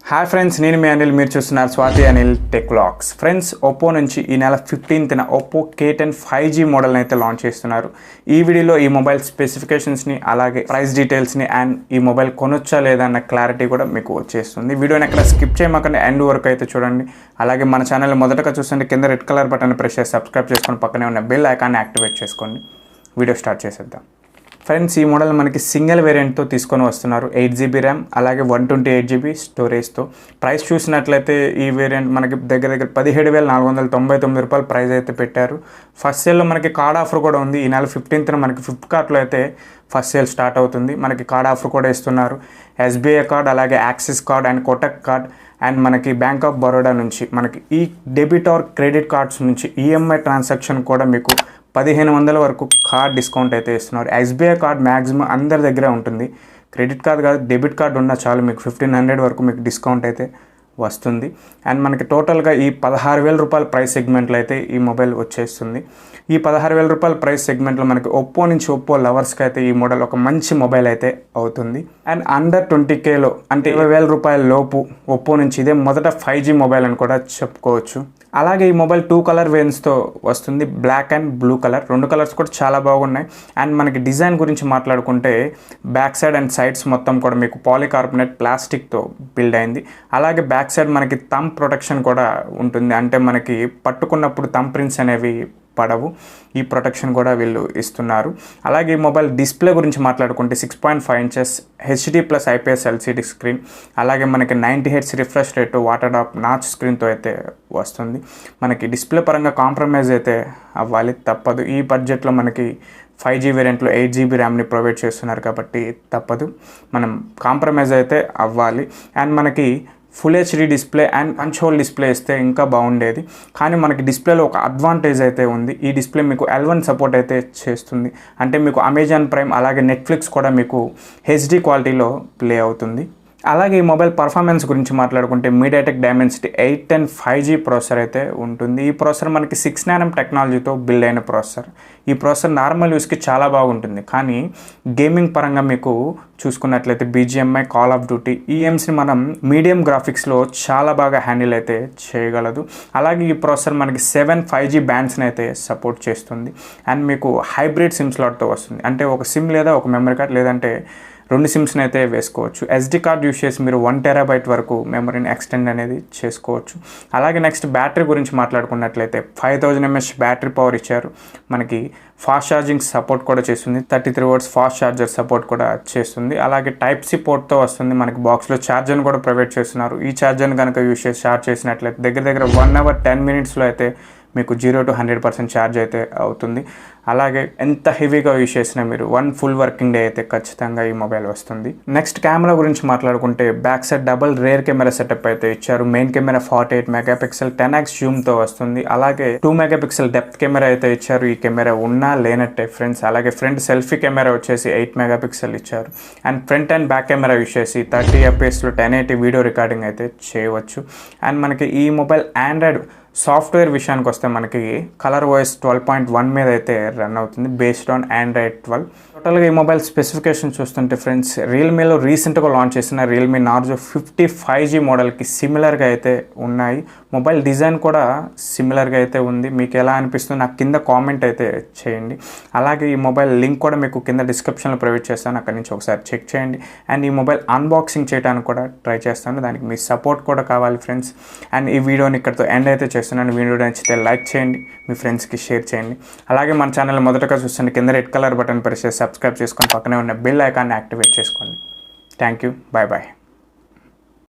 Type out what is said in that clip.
Hi friends, నేను మీ అనిల్. మీరు చూస్తున్నారు Swathi Anil tech vlogs. Friends, Oppo నుంచి ఈ నెల 15న ఒప్పో K10 5G మోడల్ని అయితే లాంచ్ చేస్తున్నారు. ఈ వీడియోలో ఈ మొబైల్ స్పెసిఫికేషన్స్ని, అలాగే ప్రైస్ డీటెయిల్స్ని అండ్ ఈ మొబైల్ కొనొచ్చా లేదా అన్న క్లారిటీ కూడా మీకు వచ్చేస్తుంది. వీడియోని ఎక్కడ స్కిప్ చేయమాకండి, ఎండ్ వరకు అయితే చూడండి. అలాగే మన ఛానల్ మొదటగా చూస్తుంటే కింద రెడ్ కలర్ బటన్ ప్రెస్ చేసి సబ్స్క్రైబ్ చేసుకొని పక్కనే ఉన్న బెల్ ఐకాన్ని యాక్టివేట్ చేసుకోండి. వీడియో స్టార్ట్ చేసేద్దాం. ఫ్రెండ్స్, ఈ మోడల్ మనకి సింగిల్ వేరియంట్తో తీసుకొని వస్తున్నారు. 8GB ర్యామ్, అలాగే 128GB స్టోరేజ్తో. ప్రైస్ చూసినట్లయితే ఈ వేరియంట్ మనకి దగ్గర 17,499 రూపాయలు ప్రైస్ అయితే పెట్టారు. ఫస్ట్ సేల్లో మనకి కార్డ్ ఆఫర్ కూడా ఉంది. ఈ నెల 15న మనకి ఫ్లిప్కార్ట్లో అయితే ఫస్ట్ సేల్ స్టార్ట్ అవుతుంది. మనకి కార్డ్ ఆఫర్ కూడా ఇస్తున్నారు. SBI కార్డ్, అలాగే axis card and Kotak card and మనకి బ్యాంక్ ఆఫ్ బరోడా నుంచి మనకి ఈ డెబిట్ ఆర్ క్రెడిట్ కార్డ్స్ నుంచి EMI ట్రాన్సాక్షన్ కూడా మీకు 1,500 వరకు కార్డ్ డిస్కౌంట్ అయితే ఇస్తున్నారు. SBI కార్డ్ మ్యాక్సిమం అందరి దగ్గర ఉంటుంది. క్రెడిట్ కార్డ్ కాదు, డెబిట్ కార్డ్ ఉన్నా చాలు మీకు 1,500 వరకు మీకు డిస్కౌంట్ అయితే వస్తుంది. అండ్ మనకి టోటల్గా ఈ 16,000 రూపాయల ప్రైస్ సెగ్మెంట్లో అయితే ఈ మొబైల్ వచ్చేస్తుంది. ఈ 16,000 రూపాయల ప్రైస్ సెగ్మెంట్లో మనకి ఒప్పో నుంచి ఒప్పో లవర్స్కి అయితే ఈ మోడల్ ఒక మంచి మొబైల్ అయితే అవుతుంది. అండ్ అండర్ 20Kలో అంటే 20,000 రూపాయల లోపు ఒప్పో నుంచి ఇదే మొదట 5G మొబైల్ అని కూడా చెప్పుకోవచ్చు. అలాగే ఈ మొబైల్ 2 కలర్ వేరియంట్స్తో వస్తుంది, black and blue colour. 2 colours కూడా చాలా బాగున్నాయి. అండ్ మనకి డిజైన్ గురించి మాట్లాడుకుంటే బ్యాక్ సైడ్ అండ్ సైడ్స్ మొత్తం కూడా మీకు పాలికార్బోనేట్ ప్లాస్టిక్తో బిల్డ్ అయింది. అలాగే బ్యాక్ సైడ్ మనకి థంబ్ ప్రొటెక్షన్ కూడా ఉంటుంది. అంటే మనకి పట్టుకున్నప్పుడు థంబ్ ప్రింట్స్ అనేవి పడవు. ఈ ప్రొటెక్షన్ కూడా వీళ్ళు ఇస్తున్నారు. అలాగే ఈ మొబైల్ డిస్ప్లే గురించి మాట్లాడుకుంటే 6.5 inches HD+ IPS LCD screen, అలాగే మనకి 90 Hz refresh rate, water drop notch స్క్రీన్తో అయితే వస్తుంది. మనకి డిస్ప్లే పరంగా కాంప్రమైజ్ అయితే అవ్వాలి, తప్పదు. ఈ బడ్జెట్లో మనకి 5G వేరియంట్లో 8GB ర్యామ్ని ప్రొవైడ్ చేస్తున్నారు కాబట్టి తప్పదు, మనం కాంప్రమైజ్ అయితే అవ్వాలి. అండ్ మనకి full HD display and punch whole display ఇస్తే ఇంకా బాగుండేది. కానీ మనకి డిస్ప్లేలో ఒక అడ్వాంటేజ్ అయితే ఉంది. ఈ డిస్ప్లే మీకు L1 సపోర్ట్ అయితే చేస్తుంది. అంటే మీకు అమెజాన్ ప్రైమ్ అలాగే నెట్ఫ్లిక్స్ కూడా మీకు HD క్వాలిటీలో ప్లే అవుతుంది. అలాగే ఈ మొబైల్ పర్ఫార్మెన్స్ గురించి మాట్లాడుకుంటే మీడియాటెక్ డైమెన్సిటీ 810 5G ప్రాసెసర్ అయితే ఉంటుంది. ఈ ప్రాసెసర్ మనకి 6nm టెక్నాలజీతో బిల్డ్ అయిన ప్రాసెసర్. ఈ ప్రాసెసర్ నార్మల్ యూస్కి చాలా బాగుంటుంది. కానీ గేమింగ్ పరంగా మీకు చూసుకున్నట్లయితే BGMI, కాల్ ఆఫ్ డ్యూటీ ఈ గేమ్స్ని మనం మీడియం గ్రాఫిక్స్లో చాలా బాగా హ్యాండిల్ అయితే చేయగలదు. అలాగే ఈ ప్రాసెసర్ మనకి 7 5G బ్యాండ్స్ని అయితే సపోర్ట్ చేస్తుంది. అండ్ మీకు హైబ్రిడ్ సిమ్ స్లాట్తో వస్తుంది. అంటే ఒక సిమ్ లేదా ఒక మెమరీ కార్డ్ లేదంటే 2 సిమ్స్ని అయితే వేసుకోవచ్చు. SD కార్డ్ యూస్ చేసి మీరు 1 TB వరకు మెమరీని ఎక్స్టెండ్ అనేది చేసుకోవచ్చు. అలాగే నెక్స్ట్ బ్యాటరీ గురించి మాట్లాడుకున్నట్లయితే 5000 mAh బ్యాటరీ పవర్ ఇచ్చారు. మనకి ఫాస్ట్ ఛార్జింగ్ సపోర్ట్ కూడా చేస్తుంది. 33 watts ఫాస్ట్ ఛార్జర్ సపోర్ట్ కూడా చేస్తుంది. అలాగే Type-C పోర్ట్తో వస్తుంది. మనకి బాక్స్లో ఛార్జర్ని కూడా ప్రొవైడ్ చేస్తున్నారు. ఈ ఛార్జర్ని కనుక యూస్ చేసి ఛార్జ్ చేసినట్లయితే దగ్గర 1 hour 10 minutesలో అయితే మీకు 0 to 100% ఛార్జ్ అయితే అవుతుంది. అలాగే ఎంత హెవీగా యూస్ చేసినా మీరు 1 full వర్కింగ్ డే అయితే ఖచ్చితంగా ఈ మొబైల్ వస్తుంది. నెక్స్ట్ కెమెరా గురించి మాట్లాడుకుంటే back side double rear camera setup అయితే ఇచ్చారు. మెయిన్ కెమెరా 48 MP 10x జూమ్తో వస్తుంది. అలాగే 2 MP డెప్త్ కెమెరా అయితే ఇచ్చారు. ఈ కెమెరా ఉన్నా లేనట్టే ఫ్రెండ్స్. అలాగే ఫ్రంట్ సెల్ఫీ కెమెరా వచ్చేసి 8 MP ఇచ్చారు. And front and back camera use చేసి 30 fps 1080 వీడియో రికార్డింగ్ అయితే చేయవచ్చు. అండ్ మనకి ఈ మొబైల్ ఆండ్రాయిడ్ సాఫ్ట్వేర్ విషయానికి వస్తే మనకి ColorOS 12.1 మీద అయితే రన్ అవుతుంది, బేస్డ్ ఆన్ Android 12. టోటల్గా ఈ మొబైల్ స్పెసిఫికేషన్ చూస్తుంటే ఫ్రెండ్స్, రియల్మీలో రీసెంట్గా లాంచ్ చేసిన రియల్మీ నార్జో 50 5G మోడల్కి సిమిలర్గా అయితే ఉన్నాయి. మొబైల్ డిజైన్ కూడా సిమిలర్గా అయితే ఉంది. మీకు ఎలా అనిపిస్తుంది నాకు కింద కామెంట్ అయితే చేయండి. అలాగే ఈ మొబైల్ లింక్ కూడా మీకు కింద డిస్క్రిప్షన్లో ప్రొవైడ్ చేస్తాను, అక్కడి నుంచి ఒకసారి చెక్ చేయండి. అండ్ ఈ మొబైల్ అన్బాక్సింగ్ చేయడానికి కూడా ట్రై చేస్తాను, దానికి మీ సపోర్ట్ కూడా కావాలి ఫ్రెండ్స్. అండ్ ఈ వీడియోని ఇక్కడితో ఎండ్ అయితే చేస్తున్నాను. వీడియో నచ్చితే లైక్ చేయండి, మీ ఫ్రెండ్స్కి షేర్ చేయండి. అలాగే మన ఛానల్ మొదటగా చూస్తుంటే కింద రెడ్ కలర్ బటన్ ప్రెస్ చేసి సబ్స్క్రైబ్ చేసుకొని పక్కనే ఉన్న బెల్ ఐకాన్ని యాక్టివేట్ చేసుకోండి. Thank you, bye bye.